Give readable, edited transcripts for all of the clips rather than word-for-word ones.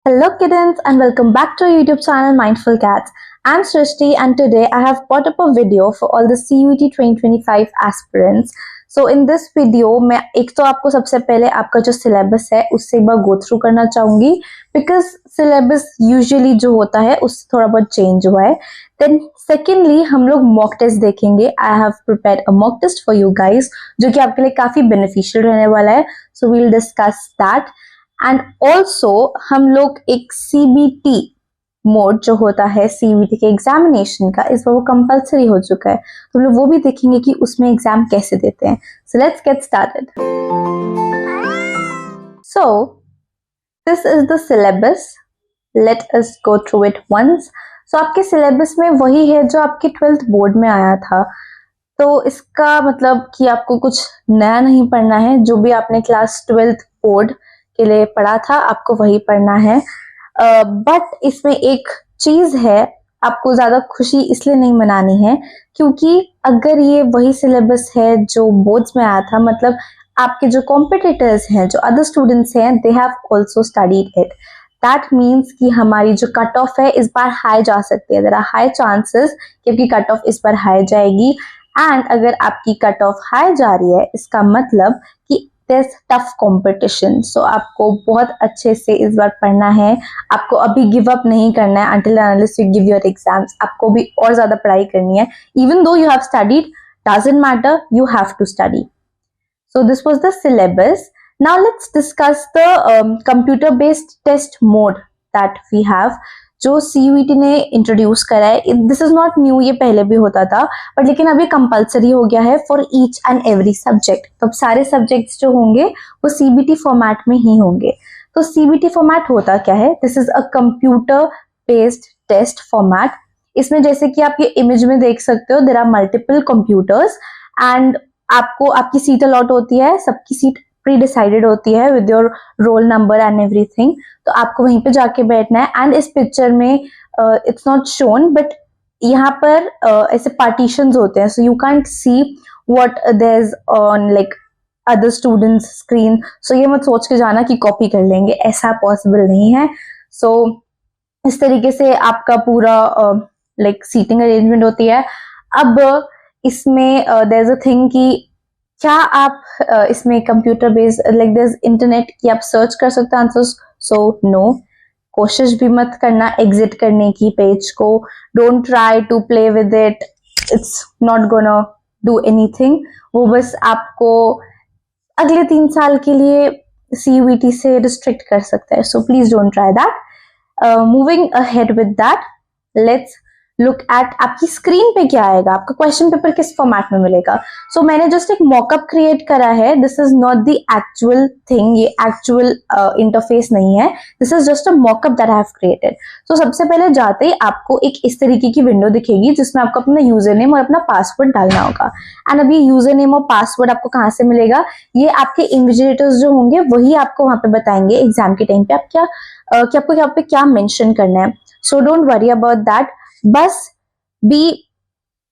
Hello kittens and welcome back to our YouTube channel Mindful Cats. I'm Srishti and today I have brought up a video for all the CUET 2025 aspirants. So in this video मैं एक तो आपको सबसे पहले आपका जो syllabus है उससे एक बार गो थ्रू करना चाहूंगी बिकॉज सिलेबस यूजुअली जो होता है उससे थोड़ा बहुत चेंज हुआ है. देन सेकेंडली हम लोग मॉक टेस्ट देखेंगे. I have prepared a mock test for you guys जो कि आपके लिए काफी बेनिफिशियल रहने वाला है. So we will discuss that and also हम लोग एक CBT मोड जो होता है CBT के एग्जामिनेशन का, इस बार वो कंपलसरी हो चुका है तो हम लोग वो भी देखेंगे कि उसमें एग्जाम कैसे देते हैं. So let's get started. So this is the syllabus. Let us go through it once. So आपके सिलेबस में वही है जो आपके 12th बोर्ड में आया था. तो इसका मतलब कि आपको कुछ नया नहीं पढ़ना है. जो भी आपने क्लास 12th बोर्ड के लिए पढ़ा था आपको वही पढ़ना है. बट इसमें एक चीज है, आपको ज्यादा खुशी इसलिए नहीं मनानी है क्योंकि अगर ये वही सिलेबस है जो बोर्ड्स में आया था, मतलब आपके जो कॉम्पिटिटर्स हैं, जो अदर स्टूडेंट्स हैं, they have also studied it. That means कि हमारी जो कट ऑफ है इस बार हाई जा सकती है. देयर आर हाई चांसेस कि आपकी कट ऑफ इस बार हाई जाएगी. एंड अगर आपकी कट ऑफ हाई जा रही है इसका मतलब कि there's tough competition. So आपको बहुत अच्छे से इस बार पढ़ना है. आपको अभी गिव अप नहीं करना है until and unless you give your exams. आपको भी और ज्यादा पढ़ाई करनी है. Even though you have studied, doesn't matter, you have to study. So this was the syllabus. Now let's discuss the computer based test mode that we have. जो CUET ने introduce करा है. दिस इज नॉट न्यू, ये पहले भी होता था but लेकिन अभी कंपलसरी हो गया है for each and every subject. तो अब सारे सब्जेक्ट्स जो होंगे वो CBT फॉर्मेट में ही होंगे. तो CBT फॉर्मेट होता क्या है? This is a computer based test format. इसमें जैसे कि आप ये इमेज में देख सकते हो, there are multiple computers and आपको आपकी सीट अलॉट होती है. सबकी सीट प्री डिसाइडेड होती है with your roll number and everything. तो आपको वहीं पे जाके बैठना है. एंड इस पिक्चर में इट्स नॉट शोन बट यहाँ पर ऐसे पार्टीशंस होते हैं. So you can't see what there is on like other students screen. So ये मत सोच के जाना कि कॉपी कर लेंगे, ऐसा पॉसिबल नहीं है. सो इस तरीके से आपका पूरा लाइक सीटिंग अरेंजमेंट होती है. अब इसमें देयर इज अ थिंग कि क्या आप इसमें computer based like this internet की आप सर्च कर सकते हैं आंसर्स. सो नो, कोशिश भी मत करना एग्जिट करने की पेज को. Don't try to play with it, it's not gonna do anything. वो बस आपको अगले 3 साल के लिए CUET से रिस्ट्रिक्ट कर सकता है. So please don't try that. Moving ahead with that, let's look at आपकी स्क्रीन पे क्या आएगा, आपका क्वेश्चन पेपर किस फॉर्मेट में मिलेगा. सो मैंने जस्ट एक मॉकअप क्रिएट करा है. This is not the actual thing, ये एक्चुअल इंटरफेस नहीं है. This is just a mockup that I have created. So सबसे पहले जाते ही आपको एक इस तरीके की विंडो दिखेगी जिसमें आपको अपना यूजर नेम और अपना पासवर्ड डालना होगा. एंड अभी यूजर नेम और पासवर्ड आपको कहाँ से मिलेगा? ये आपके इन्विजिलेटर्स जो होंगे वही आपको वहां पे बताएंगे एग्जाम के टाइम पे आप क्या कि आपको यहाँ पे क्या मेंशन करना है. So don't worry about that. बस बी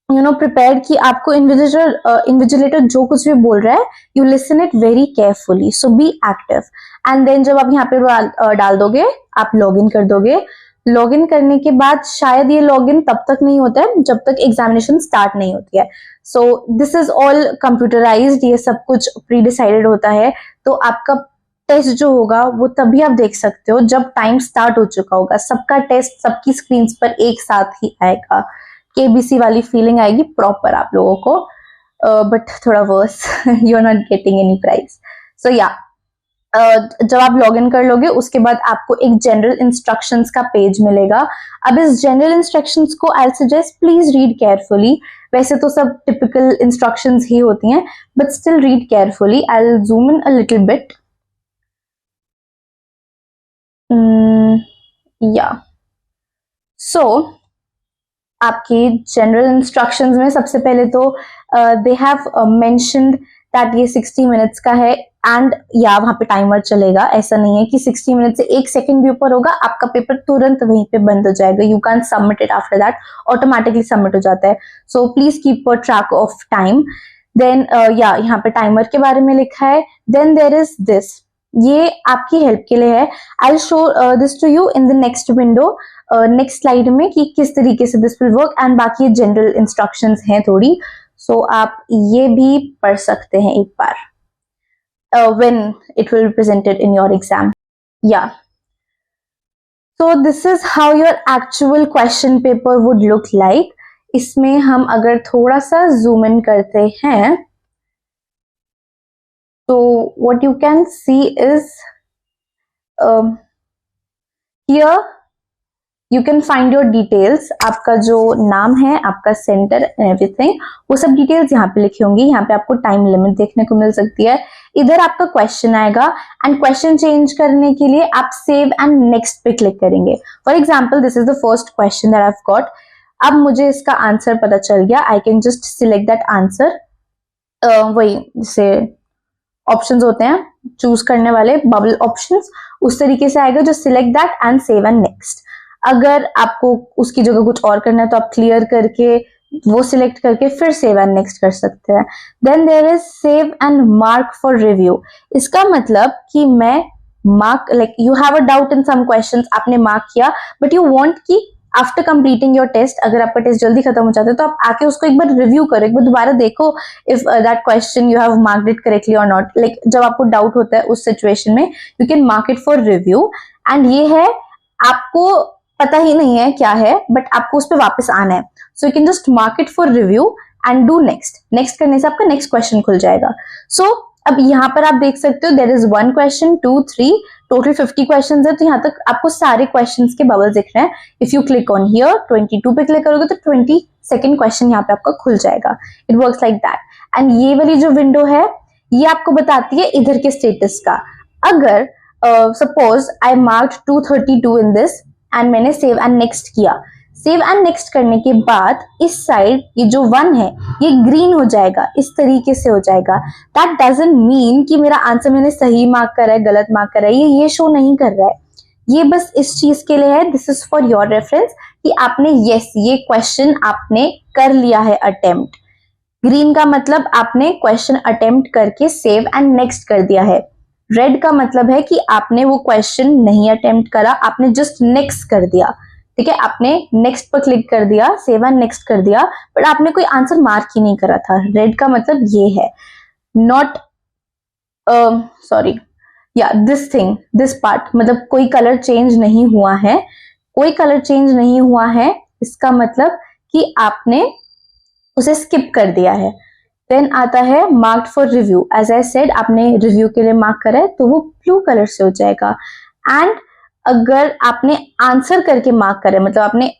प्रिपेयर्ड कि आपको इन्विजिलेटर जो कुछ भी बोल रहा है you listen it very carefully. So be active. And then जब आप यहाँ पे डाल दोगे आप लॉग इन कर दोगे. लॉग इन करने के बाद शायद ये लॉग इन तब तक नहीं होता है जब तक एग्जामिनेशन स्टार्ट नहीं होती है. सो दिस इज ऑल कंप्यूटराइज्ड, ये सब कुछ प्री डिसाइडेड होता है. तो आपका टेस्ट जो होगा वो तभी आप देख सकते हो जब टाइम स्टार्ट हो चुका होगा. सबका टेस्ट सबकी स्क्रीन पर एक साथ ही आएगा. KBC वाली फीलिंग आएगी प्रॉपर आप लोगों को. बट थोड़ा worse, you are not getting any prize. So या जब आप लॉग इन कर लोगे उसके बाद आपको एक जनरल इंस्ट्रक्शंस का पेज मिलेगा. अब इस जनरल इंस्ट्रक्शंस को I suggest please read carefully. वैसे तो सब टिपिकल इंस्ट्रक्शंस ही होती हैं but still read carefully. I will zoom in a little bit. So आपकी जनरल इंस्ट्रक्शंस में सबसे पहले तो दे हैव मेंशन्ड दैट ये 60 मिनट्स का है. एंड या वहां पे टाइमर चलेगा. ऐसा नहीं है कि 60 मिनट से 1 सेकंड भी ऊपर होगा आपका पेपर तुरंत वहीं पे बंद हो जाएगा. You can submit it after that, automatically submit हो जाता है. So please keep a track of time. Then यहाँ पे टाइमर के बारे में लिखा है. देन देयर इज दिस ये आपकी हेल्प के लिए है. I show this to you in the next window, next slide में, कि किस तरीके से दिस विल वर्क. एंड बाकी जनरल इंस्ट्रक्शंस हैं थोड़ी, सो आप ये भी पढ़ सकते हैं एक बार when it will be presented in your exam. Yeah. So this is how your actual question paper would look like. इसमें हम अगर थोड़ा सा zoom in करते हैं, तो what you can see is here you can find your details. आपका जो नाम है, आपका सेंटर एंड एवरीथिंग, वो सब डिटेल्स यहाँ पे लिखी होंगी. यहाँ पे आपको टाइम लिमिट देखने को मिल सकती है. इधर आपका क्वेश्चन आएगा एंड क्वेश्चन चेंज करने के लिए आप सेव एंड नेक्स्ट पे क्लिक करेंगे. For example this is the first question that I have got. अब मुझे इसका आंसर पता चल गया. I can just select that answer. वही जैसे ऑप्शंस होते हैं चूज करने वाले, बबल ऑप्शंस, उस तरीके से आएगा जो select that and save and next. अगर आपको उसकी जगह कुछ और करना है तो आप क्लियर करके वो सिलेक्ट करके फिर सेव एंड नेक्स्ट कर सकते हैं. Then there is save and mark for review. इसका मतलब कि मैं mark, like you have a doubt in some questions, आपने मार्क किया, बट यू वांट कि आफ्टर कंप्लीटिंग योर टेस्ट, अगर आपका टेस्ट जल्दी खत्म हो जाता है तो आप आके उसको एक बार रिव्यू करो, एक बार दोबारा देखो if that question you have marked it correctly और नॉट. लाइक जब आपको डाउट होता है उस सिचुएशन में you can mark it for review. And ये है, आपको पता ही नहीं है क्या है, बट आपको उस पर वापस आना है. So you can just mark it for review and do next. Next करने से आपका नेक्स्ट क्वेश्चन खुल जाएगा. सो अब यहाँ पर आप देख सकते हो there is 1 question, 2, 3, total 50 question है. तो यहाँ तक आपको सारे क्वेश्चंस के बबल्स दिख रहे हैं. If you click on here 22 पे क्लिक करोगे तो 22nd क्वेश्चन यहाँ पे आपका खुल जाएगा. It works like that. And ये वाली जो विंडो है ये आपको बताती है इधर के स्टेटस का. अगर suppose I marked 232 in this and मैंने सेव एंड नेक्स्ट किया. सेव एंड नेक्स्ट करने के बाद इस साइड ये जो 1 है ये ग्रीन हो जाएगा, इस तरीके से हो जाएगा. दैट डजंट मीन कि मेरा आंसर मैंने सही मार्क करा है, गलत मार्क करा है, ये शो नहीं कर रहा है. ये बस इस चीज के लिए है, this is for your reference, कि आपने यस ये क्वेश्चन आपने कर लिया है अटेम्प्ट. ग्रीन का मतलब आपने क्वेश्चन अटेम्प्ट करके सेव एंड नेक्स्ट कर दिया है. रेड का मतलब है कि आपने वो क्वेश्चन नहीं अटेम्प्ट करा, आपने जस्ट नेक्स्ट कर दिया. ठीक है, आपने नेक्स्ट पर क्लिक कर दिया, सेव एंड नेक्स्ट कर दिया, बट आपने कोई आंसर मार्क ही नहीं करा था. रेड का मतलब ये है, नॉट सॉरी या दिस थिंग, दिस पार्ट, मतलब कोई कलर चेंज नहीं हुआ है. कोई कलर चेंज नहीं हुआ है इसका मतलब कि आपने उसे स्किप कर दिया है. देन आता है marked for review. As I said, आपने रिव्यू के लिए मार्क करा है तो वो ब्लू कलर से हो जाएगा. एंड अगर आपने आंसर करके मार्क करे, मतलब आपने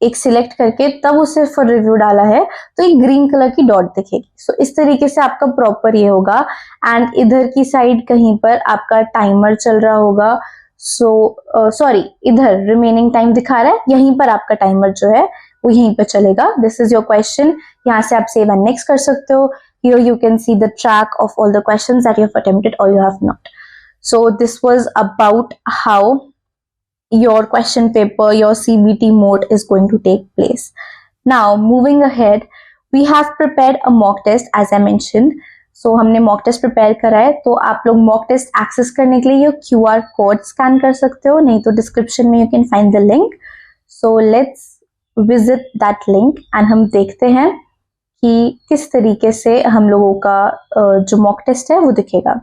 एक सिलेक्ट करके तब उसे फॉर रिव्यू डाला है, तो एक ग्रीन कलर की डॉट दिखेगी. सो इस तरीके से आपका प्रॉपर ये होगा. एंड इधर की साइड कहीं पर आपका टाइमर चल रहा होगा. सो सॉरी, इधर रिमेनिंग टाइम दिखा रहा है, यहीं पर आपका टाइमर जो है वो यहीं पर चलेगा. This is your question. यहाँ से आप सेव एंड नेक्स्ट कर सकते हो. Here you can see the track of all the questions that you have attempted or you have not. So this was about how your question paper, your CBT mode is going to take place. Now moving ahead, we have prepared a mock test as I mentioned. So हमने mock test prepare करा है, तो आप लोग mock test access करने के लिए ये QR code scan कर सकते हो, नहीं तो description में you can find the link. So let's visit that link and हम देखते हैं कि किस तरीके से हम लोगों का जो मॉक टेस्ट है वो दिखेगा.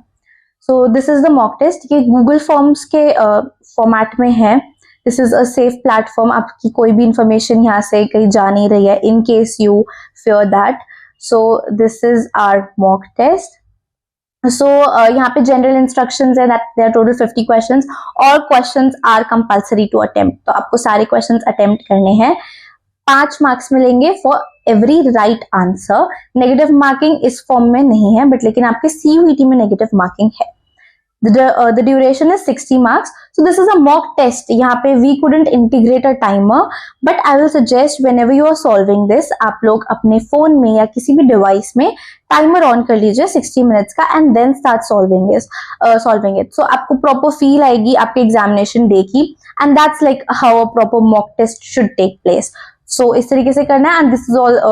So this is the mock test. ये गूगल फॉर्म्स के फॉर्मेट में है. This is a safe platform. आपकी कोई भी इंफॉर्मेशन यहाँ से कहीं जा नहीं रही है, in case you fear that. So this is our mock test. So यहाँ पे जनरल इंस्ट्रक्शंस है that there are total 50 questions. और questions are compulsory to attempt. तो आपको सारे क्वेश्चंस अटेम्प्ट करने हैं. 5 मार्क्स मिलेंगे for every right answer. Negative marking इस फॉर्म में नहीं है, बट लेकिन आपके CUET में नेगेटिव मार्किंग है. The duration is 60 marks. So this is a mock test. यहाँ पे we couldn't integrate a timer, but I will suggest whenever you are solving this, आप लोग अपने फोन में या किसी भी डिवाइस में टाइमर ऑन कर लीजिए 60 मिनट्स का and then start solving it. So आपको प्रॉपर फील आएगी आपके एग्जामिनेशन डे की, and that's like how a proper mock test should take place. So इस तरीके से करना है. And this is all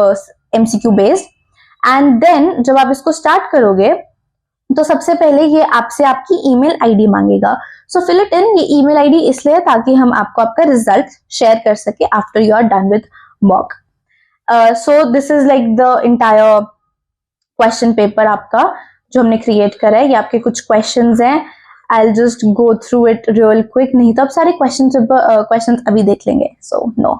MCQ based. And then जब आप इसको स्टार्ट करोगे तो सबसे पहले ये आपसे आपकी ईमेल आईडी मांगेगा. सो फिल इट इन. ये ईमेल आईडी इसलिए ताकि हम आपको आपका रिजल्ट शेयर कर सके after you are done with mock. So this is like the entire question paper आपका जो हमने क्रिएट करा है. ये आपके कुछ क्वेश्चंस हैं. I just go through it real quick, नहीं तो आप सारे क्वेश्चन अभी देख लेंगे. So no,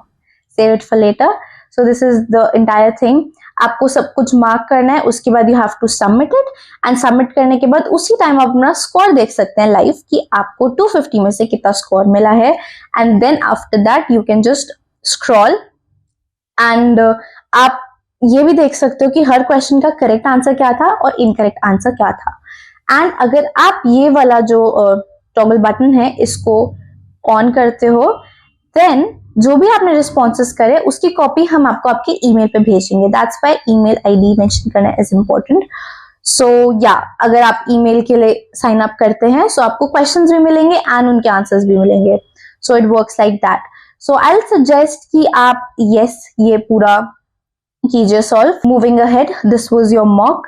save it for later. So this is the entire thing. आपको सब कुछ मार्क करना है, उसके बाद you have to submit it. And submit करने के बाद उसी टाइम आप अपना स्कोर देख सकते हैं लाइव कि आपको 250 में से कितना स्कोर मिला है. And then after that you can just scroll and आप ये भी देख सकते हो कि हर क्वेश्चन का करेक्ट आंसर क्या था और इनकरेक्ट आंसर क्या था. एंड अगर आप ये वाला जो टॉगल बटन है इसको ऑन करते हो, देन जो भी आपने रिस्पॉन्सेस करे उसकी कॉपी हम आपको आपके ईमेल पे भेजेंगे. That's why email ID mention करना इज इम्पोर्टेंट. सो या अगर आप ईमेल के लिए साइन अप करते हैं सो आपको क्वेश्चंस भी मिलेंगे एंड उनके आंसर्स भी मिलेंगे. So it works like that. So I will suggest कि आप यस ये पूरा कीजिए solve. Moving ahead, this was your mock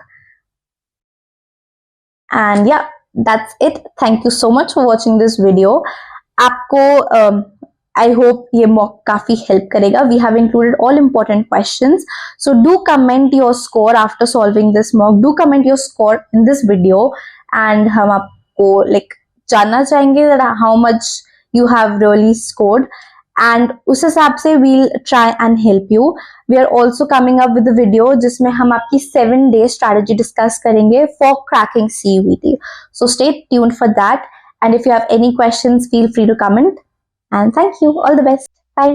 and या that's it. Thank you so much for watching this video. आपको I hope ये mock काफी help करेगा. We have included all important questions. So do comment your score after solving this mock. Do comment your score in this video and हम आपको like जानना चाहेंगे that how much you have really scored. And उस हिसाब से we'll try and help you. We are also coming up with a video जिसमें हम आपकी 7-day strategy discuss करेंगे for cracking CUET. So stay tuned for that. And if you have any questions, feel free to comment. And thank you. All the best. Bye.